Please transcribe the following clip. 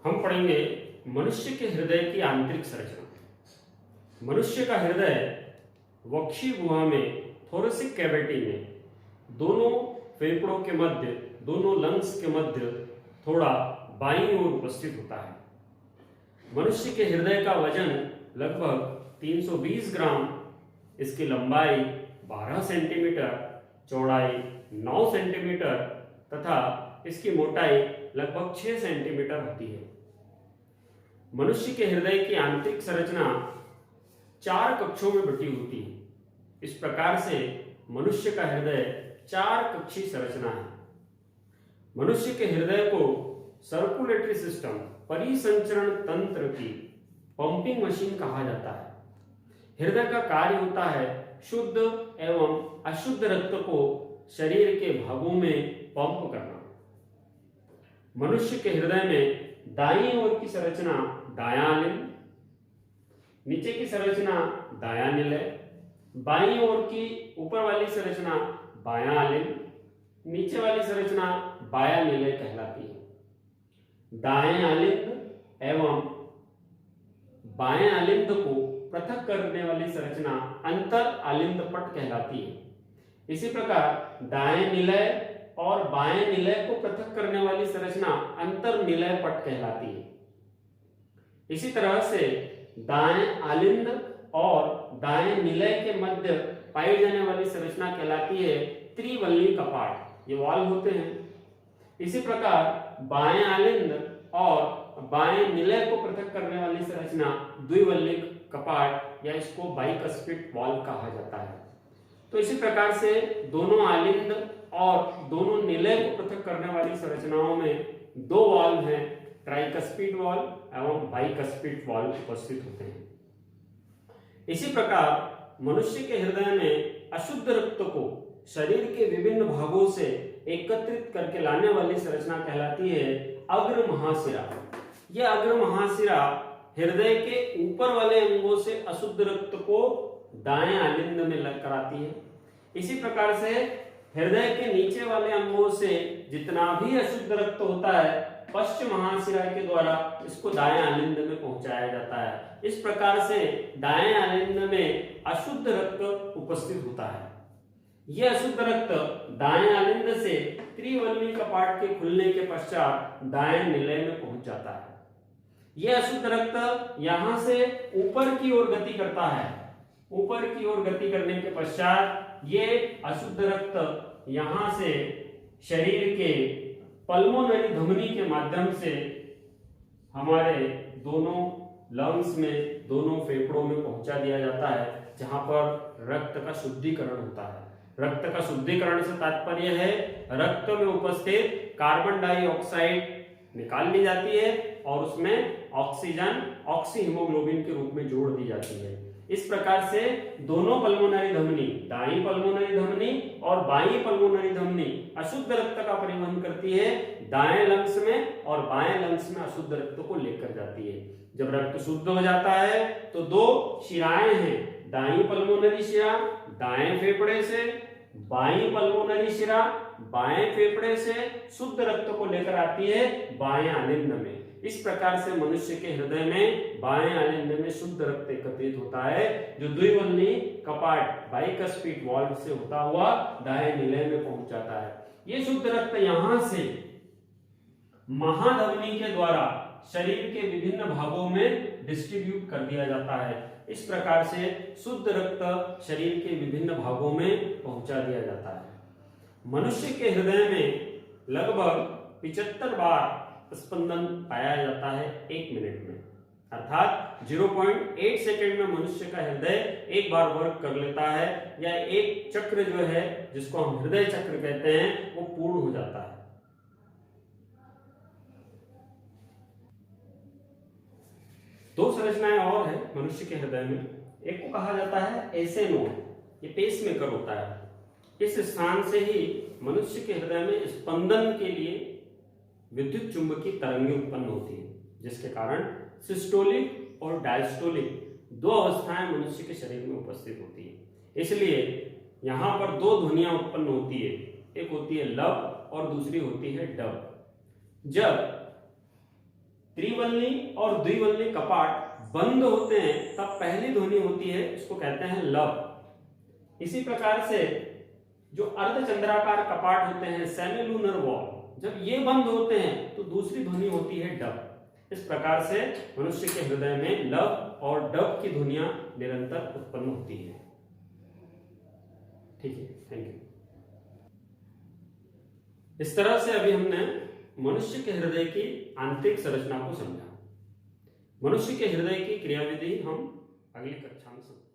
हम पढ़ेंगे मनुष्य के हृदय की आंतरिक संरचना। मनुष्य का हृदय वक्षीय गुहा में थोरेसिक कैविटी में दोनों फेफड़ों के मध्य, दोनों लंग्स के मध्य थोड़ा बाईं ओर उपस्थित होता है। मनुष्य के हृदय का वजन लगभग 320 ग्राम, इसकी लंबाई 12 सेंटीमीटर, चौड़ाई 9 सेंटीमीटर तथा इसकी मोटाई लगभग 6 सेंटीमीटर होती है। मनुष्य के हृदय की आंतरिक संरचना 4 कक्षों में बटी होती है। इस प्रकार से मनुष्य का हृदय 4 कक्षीय संरचना है। मनुष्य के हृदय को सर्कुलेटरी सिस्टम, परिसंचरण तंत्र की पंपिंग मशीन कहा जाता है। हृदय का कार्य होता है शुद्ध एवं अशुद्ध रक्त को शरीर के भागों में पंप करना। मनुष्य के हृदय में दाईं ओर की संरचना दायां लिंब, नीचे की संरचना दायां निलय, बाईं ओर की ऊपर वाली संरचना बायां लिंब, नीचे वाली संरचना बायां निलय कहलाती है। दाएं अलिंद एवं बाएं अलिंद को पृथक करने वाली संरचना अंतर अलिंद पट कहलाती है। इसी प्रकार दाएं निलय और बाएं निलय को पृथक करने वाली संरचना अंतर निलय पट कहलाती है। इसी तरह से दाएं अलिंद और दाएं निलय के मध्य पाई जाने वाली संरचना कहलाती है त्रिवल्ली कपाट। ये वाल्व होते हैं। इसी प्रकार बाएं अलिंद और बाएं निलय को पृथक करने वाली संरचना द्विवल्ली कपाट या इसको बाइकस्पिड वाल्व कहा जाता है। तो इसी प्रकार से दोनों अलिंद और दोनों निलय को पृथक करने वाली संरचनाओं में 2 वाल्व हैं, ट्राइकस्पिड वाल्व एवं बाइकस्पिड वाल्व उपस्थित होते हैं। इसी प्रकार मनुष्य के हृदय में अशुद्ध रक्त को शरीर के विभिन्न भागों से एकत्रित करके लाने वाली संरचना कहलाती है अग्र महाशिरा। यह अग्र महाशिरा हृदय के ऊपर वाले अंगों से अशुद्ध रक्त को दाएं अलिंद में लेकर आती है। इसी प्रकार से हृदय के नीचे वाले अंगों से जितना भी अशुद्ध रक्त होता है पश्च महाशिरा के द्वारा इसको दाएं अलिंद में पहुंचाया जाता है। इस प्रकार से दाएं अलिंद में अशुद्ध रक्त उपस्थित होता है। यह अशुद्ध रक्त दाएं अलिंद से त्रिवल्ली कपाट के खुलने के पश्चात दाएं निलय में पहुंच जाता है। यह अशुद्ध रक्त यहां से ऊपर की ओर गति करता है। ऊपर की ओर गति करने के पश्चात ये अशुद्ध रक्त यहां से शरीर के पल्मोनरी धमनी के माध्यम से हमारे दोनों लंग्स में, दोनों फेफड़ों में पहुंचा दिया जाता है, जहां पर रक्त का शुद्धिकरण होता है। रक्त का शुद्धिकरण से तात्पर्य है रक्त में उपस्थित कार्बन डाइऑक्साइड निकाल ली जाती है और उसमें ऑक्सीजन ऑक्सीहीमोग्लोबिन के रूप में जोड़ दी जाती है। इस प्रकार से दोनों पल्मोनरी धमनी, दाईं पल्मोनरी धमनी और बाईं पल्मोनरी धमनी अशुद्ध रक्त का परिवहन करती है, दाएं लंग्स में और बाएं लंग्स में अशुद्ध रक्त को लेकर जाती है। जब रक्त शुद्ध हो जाता है तो 2 शिराएं हैं, दाईं पल्मोनरी शिरा दाएं फेफड़े से, बाईं पल्मोनरी शिरा बाएं फेफड़े से शुद्ध रक्त को लेकर आती है बाएं अलिंद में। इस प्रकार से मनुष्य के हृदय में बाएं अलिंद में शुद्ध रक्त एकत्रित होता है, जो द्विवल्ली कपाट बाइकस्पिड वाल्व से होता हुआ दाएं निलय में पहुंच जाता है। ये शुद्ध रक्त यहां से महाधमनी के द्वारा शरीर के विभिन्न भागों में डिस्ट्रीब्यूट कर दिया जाता है। इस प्रकार से शुद्ध रक्त शरीर के विभिन्न भागों में पहुंचा दिया जाता है। मनुष्य के हृदय में लगभग 75 बार स्पंदन पाया जाता है 1 मिनट में, अर्थात 0.8 सेकेंड में मनुष्य का हृदय एक बार वर्क कर लेता है, या एक चक्र जो है जिसको हम हृदय चक्र कहते हैं वो पूर्ण हो जाता है। दो संरचनाएं और है मनुष्य के हृदय में। एक को कहा जाता है एसे नोड, ये पेसमेकर होता है। इस स्थान से ही मनुष्य के हृदय में स्पंदन के लिए विद्युत चुंबकीय तरंगें उत्पन्न होती है, जिसके कारण सिस्टोलिक और डायस्टोलिक 2 अवस्थाएं मनुष्य के शरीर में उपस्थित होती है। इसलिए यहां पर 2 ध्वनियां उत्पन्न होती है, एक होती है लब और दूसरी होती है डब। जब त्रिवल्ली और द्विवल्ली कपाट बंद होते हैं तब पहली ध्वनि होती है, इसको कहते हैं लब। इसी प्रकार से जो अर्धचंद्राकार कपाट होते हैं, सेमी लूनर वॉल, जब ये बंद होते हैं तो दूसरी ध्वनि होती है डब। इस प्रकार से मनुष्य के हृदय में लब और डब की ध्वनियां निरंतर उत्पन्न होती है। ठीक है, थैंक यू। इस तरह से अभी हमने मनुष्य के हृदय की आंतरिक संरचना को समझा। मनुष्य के हृदय की क्रियाविधि हम अगली कक्षा में समझेंगे।